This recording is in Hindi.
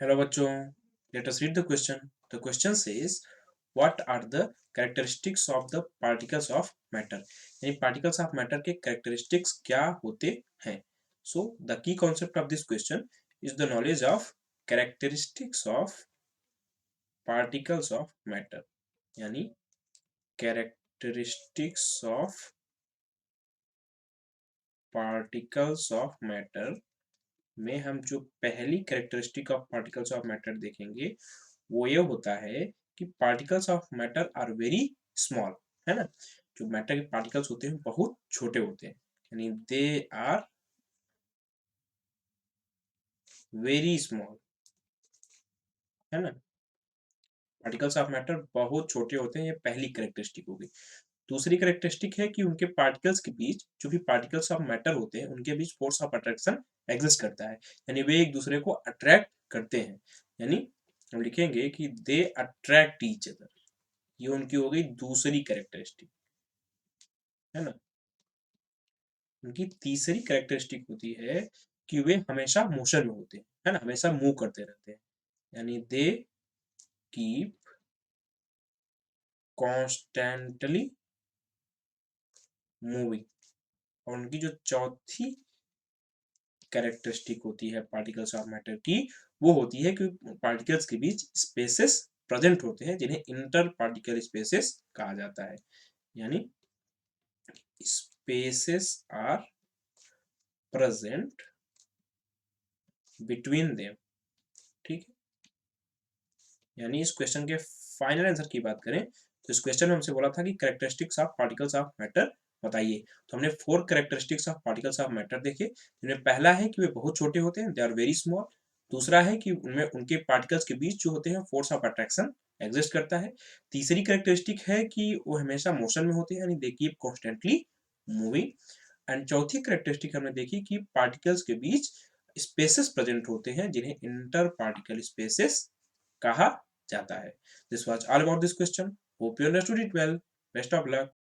Hello बच्चों, let us read the question. The question says, what are the characteristics of the particles of matter? यानी particles of matter के characteristics क्या होते हैं? So the key concept of this question is the knowledge of characteristics of particles of matter. यानी characteristics of particles of matter में हम जो पहली characteristic of particles of matter देखेंगे वो ये होता है कि particles of matter are very small, है ना। जो मैटर के पार्टिकल्स होते हैं बहुत छोटे होते हैं, यानी दे आर वेरी स्मॉल, है ना। पार्टिकल्स ऑफ मैटर बहुत छोटे होते हैं, ये पहली कैरेक्टरिस्टिक होगी। दूसरी कैरेक्टरिस्टिक है कि उनके पार्टिकल्स के बीच, जो भी पार्टिकल्स ऑफ मैटर होते हैं उनके बीच फोर्स ऑफ अट्रैक्शन एग्जिस्ट करता है, यानी वे एक दूसरे को अट्रैक्ट करते हैं। यानी हम लिखेंगे कि दे अट्रैक्ट ईच अदर। ये उनकी हो गई दूसरी कैरेक्टरिस्टिक, है ना। उनकी तीसरी कैरेक्टरिस्टिक होती है कि वे हमेशा मोशन में होते हैं, है ना, हमेशा मूव करते रहते हैं, यानी दे कीप कॉन्स्टेंटली मूविंग। और उनकी जो चौथी कैरेक्टरिस्टिक होती है पार्टिकल्स ऑफ मैटर की, वो होती है कि पार्टिकल्स के बीच स्पेसेस प्रेजेंट होते हैं जिन्हें इंटर पार्टिकल स्पेसेस कहा जाता है, यानी spaces are present between them. ठीक है, यानी इस क्वेश्चन के फाइनल आंसर की बात करें तो इस क्वेश्चन में हमसे बोला था कि characteristics of particles of matter बताइए। तो हमने 4 characteristics of particles of matter देखे, जिनमें पहला है कि वे बहुत छोटे होते हैं, दे आर वेरी स्मॉल। दूसरा है कि उनमें उनके पार्टिकल्स के बीच जो होते हैं फोर्स ऑफ अट्रैक्शन एग्जिस्ट करता है। तीसरी कैरेक्टरिस्टिक है कि वो हमेशा मोशन में होते हैं, यानी they keep constantly moving. And चौथी कैरेक्टरिस्टिक हमने देखी कि पार्टिकल्स के बीच स्पेसेस प्रेजेंट होते हैं जिन्हें इंटर पार्टिकल स्पेसेस कहा जाता है। This was all about this question. Hope you understood it well. Best of luck.